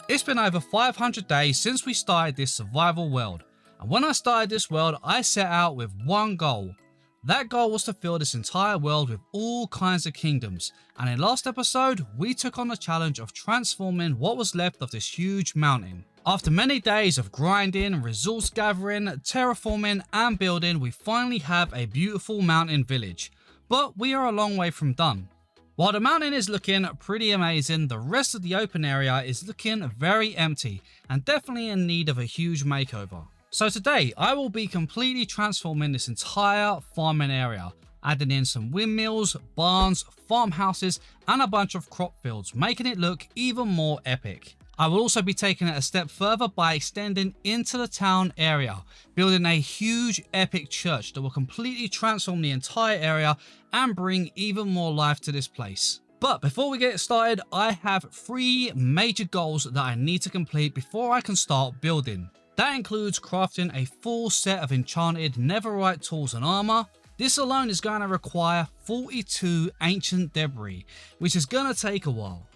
It's been over 500 days since we started this survival world, and when I started this world I set out with one goal. That goal was to fill this entire world with all kinds of kingdoms, and in last episode we took on the challenge of transforming what was left of this huge mountain. After many days of grinding, resource gathering, terraforming and building, we finally have a beautiful mountain village, but we are a long way from done. While the mountain is looking pretty amazing, the rest of the open area is looking very empty and definitely in need of a huge makeover. So today I will be completely transforming this entire farming area, adding in some windmills, barns, farmhouses and a bunch of crop fields, making it look even more epic. I will also be taking it a step further by extending into the town area, building a huge epic church that will completely transform the entire area and bring even more life to this place. But before we get started, I have 3 major goals that I need to complete before I can start building. That includes crafting a full set of enchanted netherite tools and armor. This alone is going to require 42 ancient debris, which is going to take a while.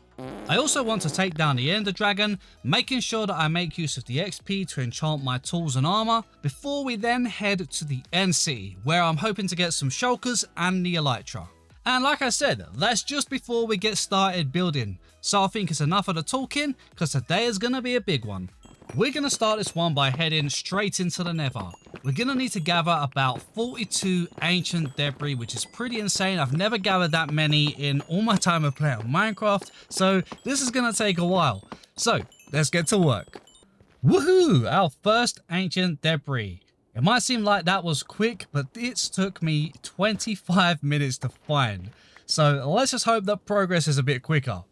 I also want to take down the Ender Dragon, making sure that I make use of the XP to enchant my tools and armor, before we then head to the End City, where I'm hoping to get some shulkers and the elytra. And like I said, that's just before we get started building, so I think it's enough of the talking, because today is going to be a big one. We're going to start this one by heading straight into the nether. We're going to need to gather about 42 ancient debris, which is pretty insane. I've never gathered that many in all my time of playing Minecraft, so this is going to take a while. So let's get to work. Woohoo! Our first ancient debris. It might seem like that was quick, but it took me 25 minutes to find. So let's just hope that progress is a bit quicker.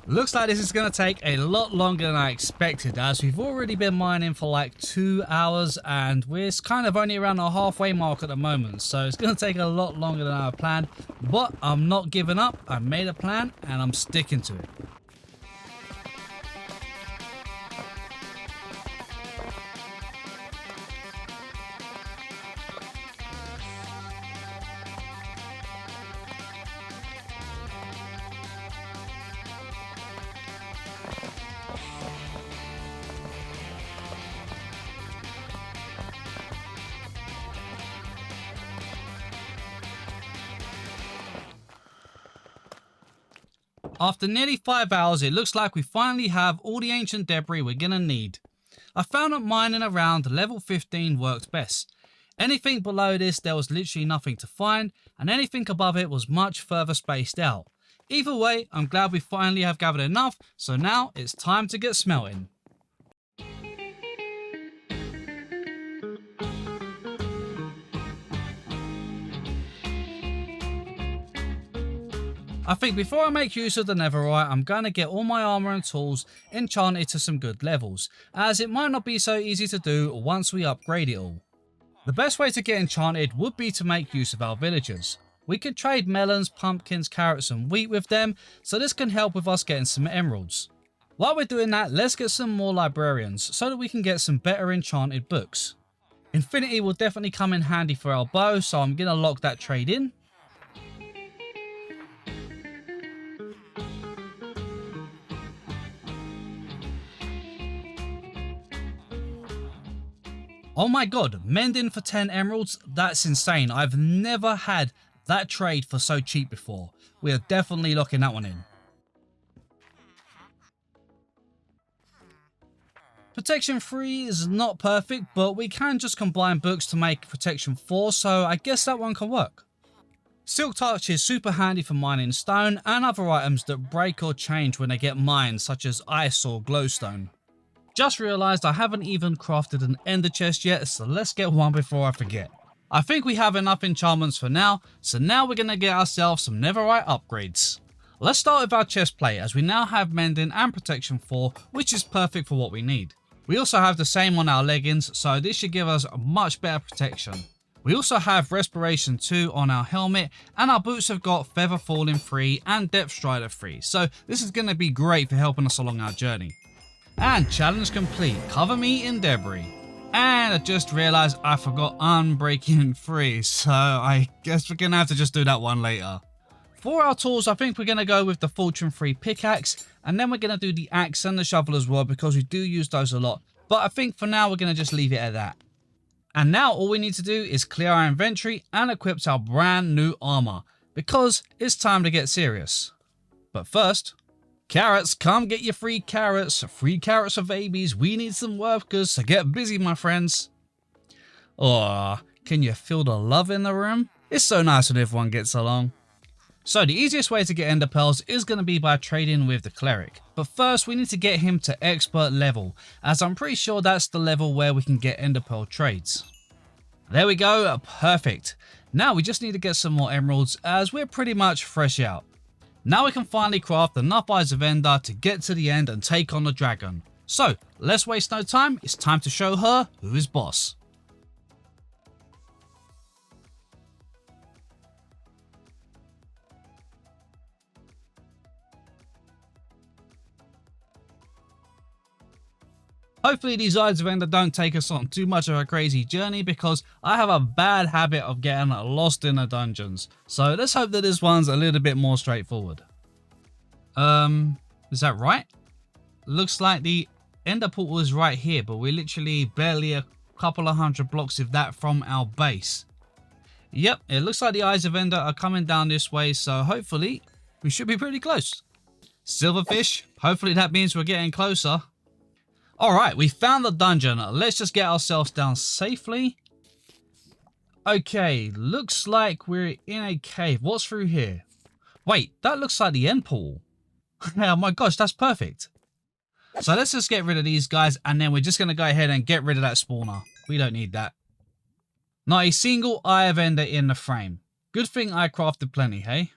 Looks like this is going to take a lot longer than I expected, as we've already been mining for like 2 hours and we're kind of only around the halfway mark at the moment, so it's going to take a lot longer than I planned, but I'm not giving up. I made a plan and I'm sticking to it. After nearly 5 hours, it looks like we finally have all the ancient debris we're gonna need. I found that mining around level 15 worked best. Anything below this there was literally nothing to find, and anything above it was much further spaced out. Either way, I'm glad we finally have gathered enough, so now it's time to get smelting. I think before I make use of the netherite, I'm going to get all my armor and tools enchanted to some good levels, as it might not be so easy to do once we upgrade it all. The best way to get enchanted would be to make use of our villagers. We could trade melons, pumpkins, carrots and wheat with them, so this can help with us getting some emeralds. While we're doing that, let's get some more librarians so that we can get some better enchanted books. Infinity will definitely come in handy for our bow, so I'm going to lock that trade in. Oh my god, mending for 10 emeralds? That's insane. I've never had that trade for so cheap before. We are definitely locking that one in. Protection 3 is not perfect, but we can just combine books to make protection 4, so I guess that one can work. Silk touch is super handy for mining stone and other items that break or change when they get mined, such as ice or glowstone. Just realised I haven't even crafted an ender chest yet, so let's get one before I forget. I think we have enough enchantments for now, so now we're going to get ourselves some netherite upgrades. Let's start with our chest plate, as we now have mending and protection 4, which is perfect for what we need. We also have the same on our leggings, so this should give us much better protection. We also have respiration 2 on our helmet, and our boots have got feather falling 3 and depth strider 3, so this is going to be great for helping us along our journey. And challenge complete, cover me in debris. And I just realized I forgot unbreaking 3, so I guess we're going to have to just do that one later. For our tools, I think we're going to go with the Fortune 3 pickaxe, and then we're going to do the axe and the shovel as well, because we do use those a lot. But I think for now we're going to just leave it at that. And now all we need to do is clear our inventory and equip our brand new armor, because it's time to get serious. But first, carrots, come get your free carrots. Free carrots for babies. We need some workers, so get busy, my friends. Oh, can you feel the love in the room? It's so nice when everyone gets along. So the easiest way to get ender pearls is going to be by trading with the cleric. But first we need to get him to expert level, as I'm pretty sure that's the level where we can get ender pearl trades. There we go, perfect. Now we just need to get some more emeralds, as we're pretty much fresh out. Now we can finally craft enough eyes of ender to get to the end and take on the dragon. So let's waste no time, it's time to show her who is boss. Hopefully these eyes of ender don't take us on too much of a crazy journey, because I have a bad habit of getting lost in the dungeons. So let's hope that this one's a little bit more straightforward. Is that right? Looks like the ender portal is right here, but we're literally barely a couple of 100 blocks if that from our base. Yep, it looks like the eyes of ender are coming down this way, so hopefully we should be pretty close. Silverfish, hopefully that means we're getting closer. Alright, we found the dungeon. Let's just get ourselves down safely. Okay, looks like we're in a cave. What's through here? Wait, that looks like the end portal. Oh my gosh, that's perfect. So let's just get rid of these guys, and then we're just going to go ahead and get rid of that spawner. We don't need that. Not a single eye of ender in the frame. Good thing I crafted plenty, hey?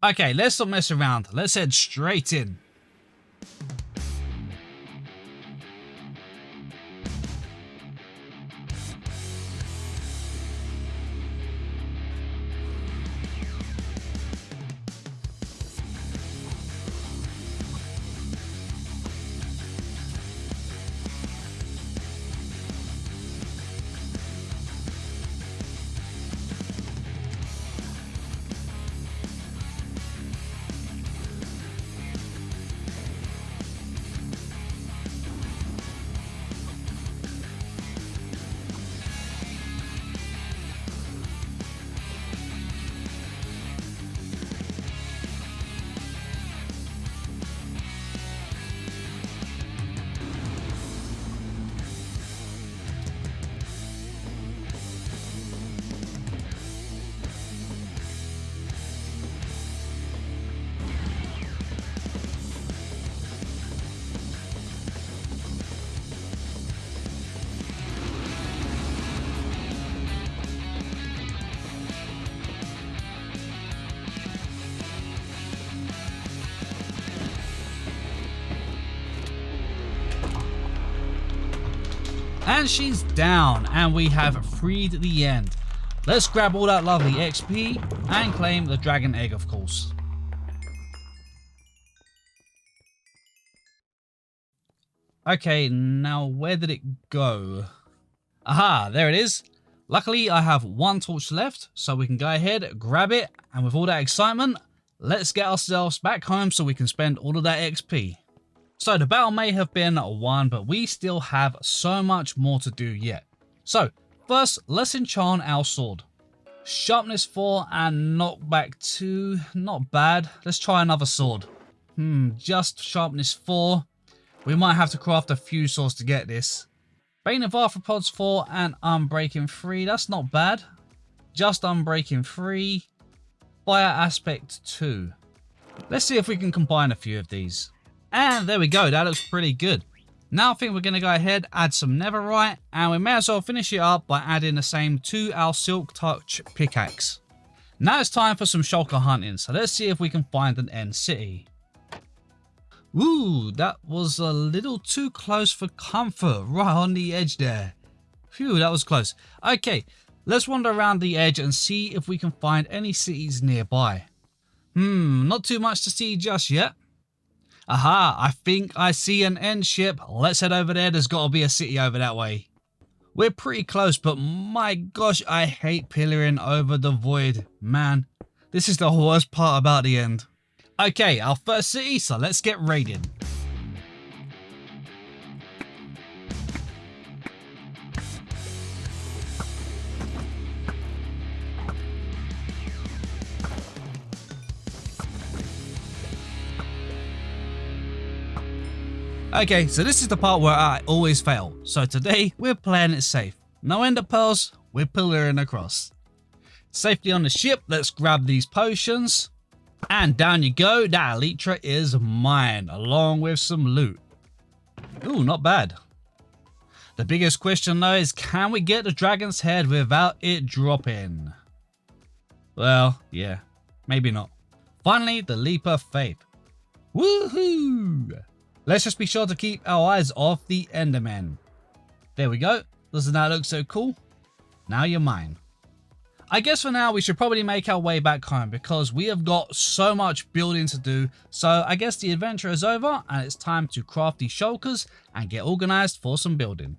Okay, let's not mess around. Let's head straight in. And she's down, and we have freed the end. Let's grab all that lovely XP and claim the dragon egg, of course. Okay, now where did it go? Aha, there it is. Luckily, I have one torch left, so we can go ahead, grab it, and with all that excitement, let's get ourselves back home so we can spend all of that XP. So the battle may have been won, but we still have so much more to do yet. So first, let's enchant our sword. Sharpness 4 and knockback 2, not bad. Let's try another sword. Just sharpness 4. We might have to craft a few swords to get this. Bane of Arthropods 4 and Unbreaking 3, that's not bad. Just Unbreaking 3. Fire Aspect 2. Let's see if we can combine a few of these. And there we go, that looks pretty good. Now I think we're going to go ahead, add some netherite, and we may as well finish it up by adding the same to our Silk Touch pickaxe. Now it's time for some shulker hunting, so let's see if we can find an end city. Ooh, that was a little too close for comfort, right on the edge there. Phew, that was close. Okay, let's wander around the edge and see if we can find any cities nearby. Not too much to see just yet. Aha, I think I see an end ship. Let's head over there. There's got to be a city over that way. We're pretty close, but my gosh, I hate pillaring over the void. Man, this is the worst part about the end. Okay, our first city, so let's get raiding. Okay, so this is the part where I always fail. So today, we're playing it safe. No ender pearls, we're pillaring across. Safely on the ship, let's grab these potions. And down you go, that elytra is mine, along with some loot. Ooh, not bad. The biggest question though is, can we get the dragon's head without it dropping? Well, yeah, maybe not. Finally, the leap of faith. Woohoo! Let's just be sure to keep our eyes off the Endermen. There we go. Doesn't that look so cool? Now you're mine. I guess for now we should probably make our way back home because we have got so much building to do. So I guess the adventure is over and it's time to craft these shulkers and get organized for some building.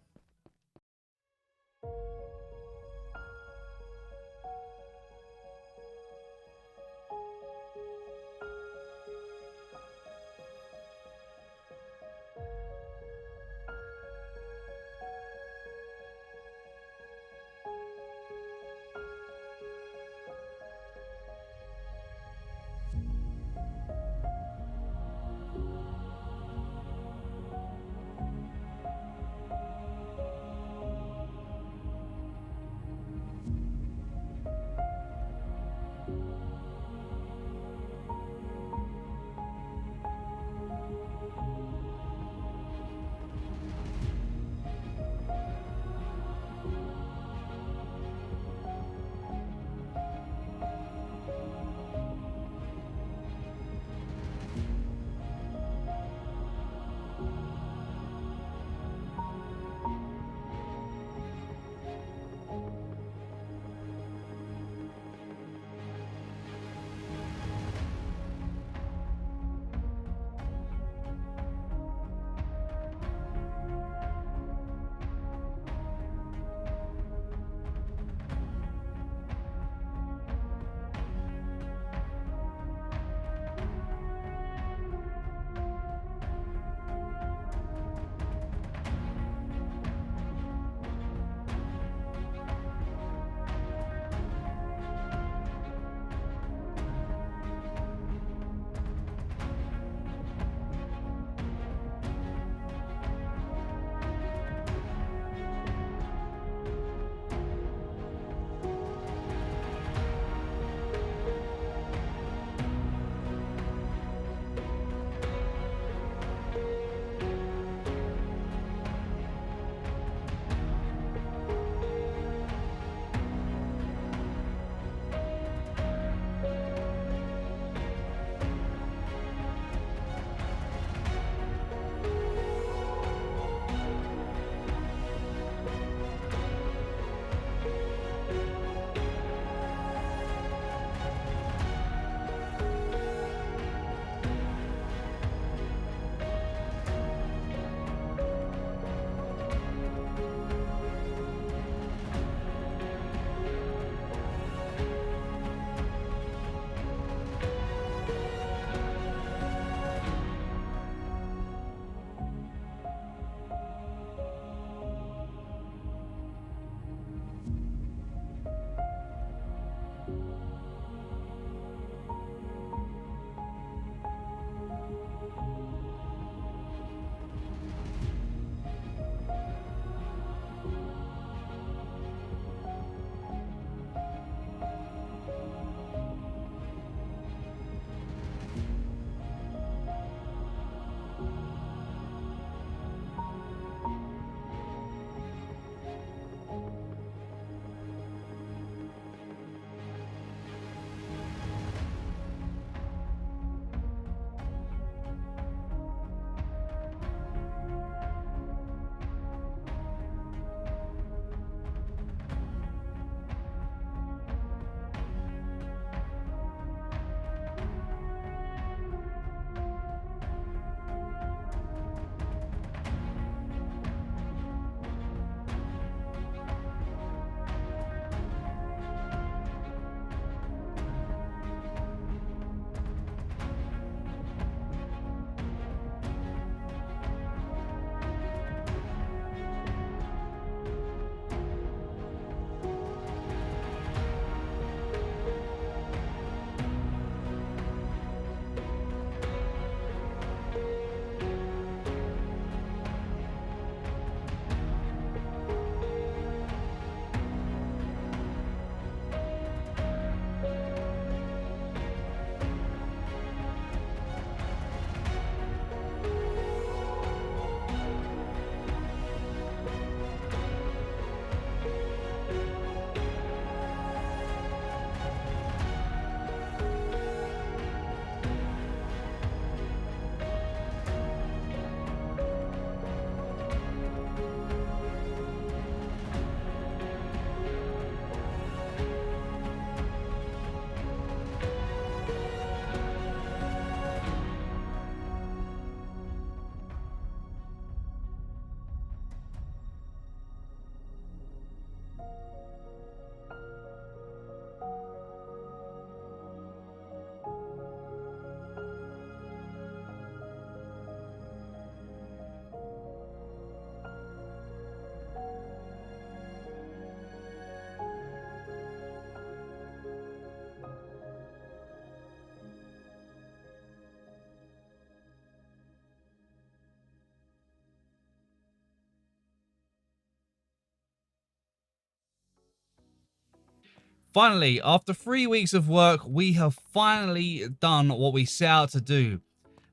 Finally, after 3 weeks of work, we have finally done what we set out to do.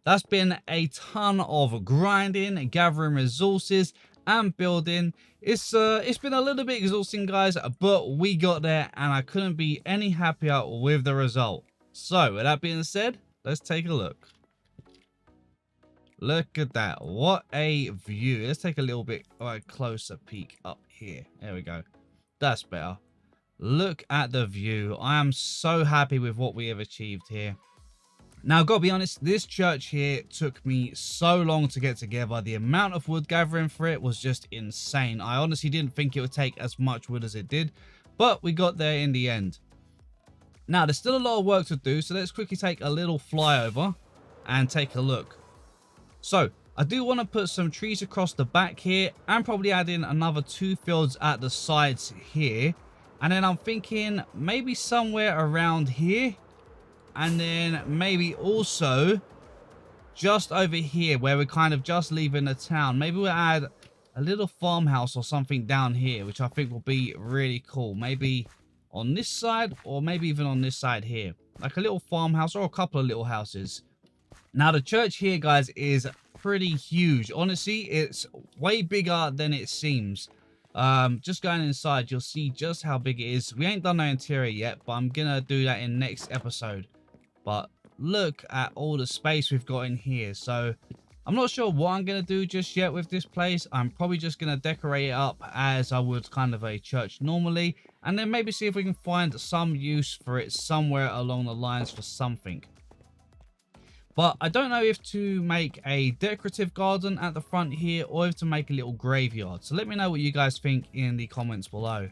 That's been a ton of grinding, gathering resources, and building. It's been a little bit exhausting, guys, but we got there, and I couldn't be any happier with the result. So, with that being said, let's take a look. Look at that. What a view. Let's take a little bit closer peek up here. There we go. That's better. Look at the view. I am so happy with what we have achieved here. Now, gotta be honest, this church here took me so long to get together. The amount of wood gathering for it was just insane. I honestly didn't think it would take as much wood as it did, but we got there in the end. Now, there's still a lot of work to do, so let's quickly take a little flyover and take a look. So, I do want to put some trees across the back here and probably add in another 2 fields at the sides here. And then I'm thinking maybe somewhere around here. And then maybe also just over here where we're kind of just leaving the town. Maybe we'll add a little farmhouse or something down here, which I think will be really cool. Maybe on this side or maybe even on this side here. Like a little farmhouse or a couple of little houses. Now, the church here, guys, is pretty huge. Honestly, it's way bigger than it seems. Just going inside, you'll see just how big it is. We ain't done no interior yet, but I'm gonna do that in next episode. But look at all the space we've got in here. So I'm not sure what I'm gonna do just yet with this place. I'm probably just gonna decorate it up as I would kind of a church normally, and then maybe see if we can find some use for it somewhere along the lines for something. But I don't know if to make a decorative garden at the front here or if to make a little graveyard. So let me know what you guys think in the comments below.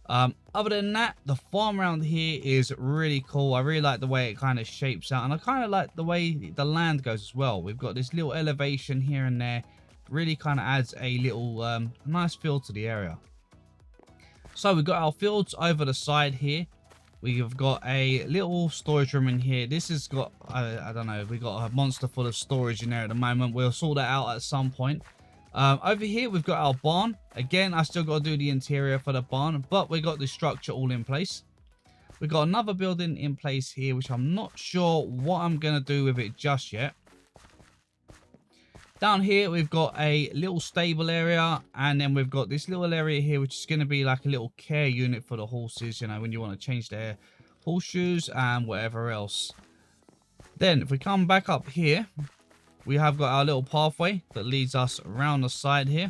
Other than that, the farm around here is really cool. I really like the way it kind of shapes out. And I kind of like the way the land goes as well. We've got this little elevation here and there. Really kind of adds a little nice feel to the area. So we've got our fields over the side here. We've got a little storage room in here. This has got, I don't know, we got a monster full of storage in there at the moment. We'll sort that out at some point. Over here, we've got our barn. Again, I still got to do the interior for the barn, but we got the structure all in place. We've got another building in place here, which I'm not sure what I'm going to do with it just yet. Down here, we've got a little stable area, and then we've got this little area here, which is going to be like a little care unit for the horses, you know, when you want to change their horseshoes and whatever else. Then, if we come back up here, we have got our little pathway that leads us around the side here.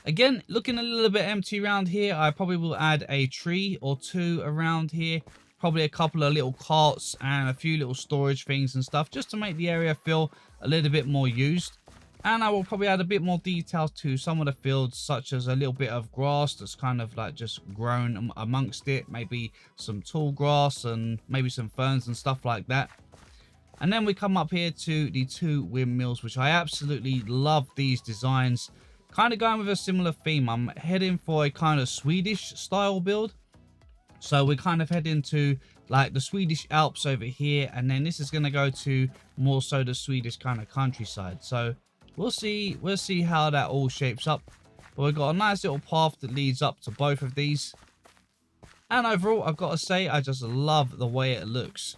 Again, looking a little bit empty around here, I probably will add a tree or 2 around here. Probably a couple of little carts and a few little storage things and stuff, just to make the area feel a little bit more used. And I will probably add a bit more detail to some of the fields, such as a little bit of grass that's kind of like just grown amongst it. Maybe some tall grass and maybe some ferns and stuff like that. And then we come up here to the 2 windmills, which I absolutely love these designs. Kind of going with a similar theme. I'm heading for a kind of Swedish style build. So we're kind of heading to like the Swedish Alps over here. And then this is going to go to more so the Swedish kind of countryside. So we'll see how that all shapes up. But we've got a nice little path that leads up to both of these. And overall, I've got to say, I just love the way it looks.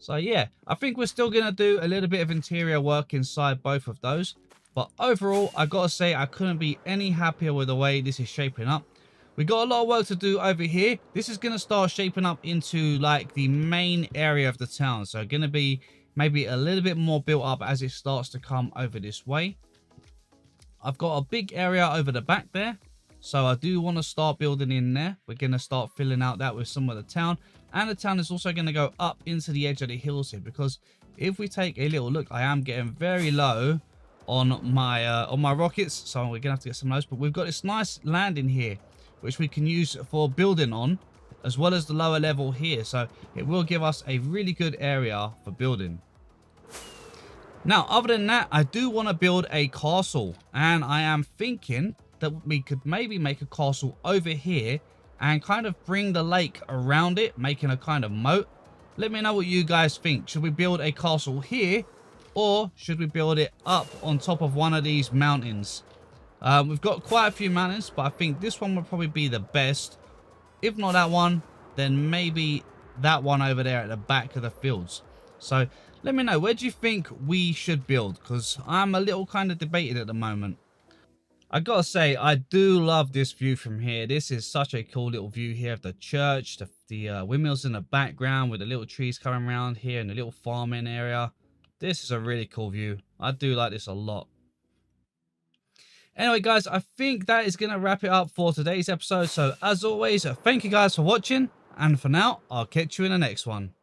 So yeah, I think we're still going to do a little bit of interior work inside both of those. But overall, I got to say, I couldn't be any happier with the way this is shaping up. We got a lot of work to do over here. This is going to start shaping up into like the main area of the town. So going to be maybe a little bit more built up as it starts to come over this way. I've got a big area over the back there. So I do want to start building in there. We're going to start filling out that with some of the town. And the town is also going to go up into the edge of the hills here. Because if we take a little look, I am getting very low on my rockets. So we're going to have to get some of those. But we've got this nice landing here, which we can use for building on, as well as the lower level here. So it will give us a really good area for building. Now, other than that, I do want to build a castle. And I am thinking that we could maybe make a castle over here and kind of bring the lake around it, making a kind of moat. Let me know what you guys think. Should we build a castle here, or should we build it up on top of one of these mountains? We've got quite a few manors, but I think this one will probably be the best. If not that one, then maybe that one over there at the back of the fields. So let me know, where do you think we should build? Because I'm a little kind of debated at the moment. I gotta say, I do love this view from here. This is such a cool little view here of the church, the windmills in the background with the little trees coming around here and the little farming area. This is a really cool view. I do like this a lot. Anyway, guys, I think that is going to wrap it up for today's episode. So, as always, thank you guys for watching. And for now, I'll catch you in the next one.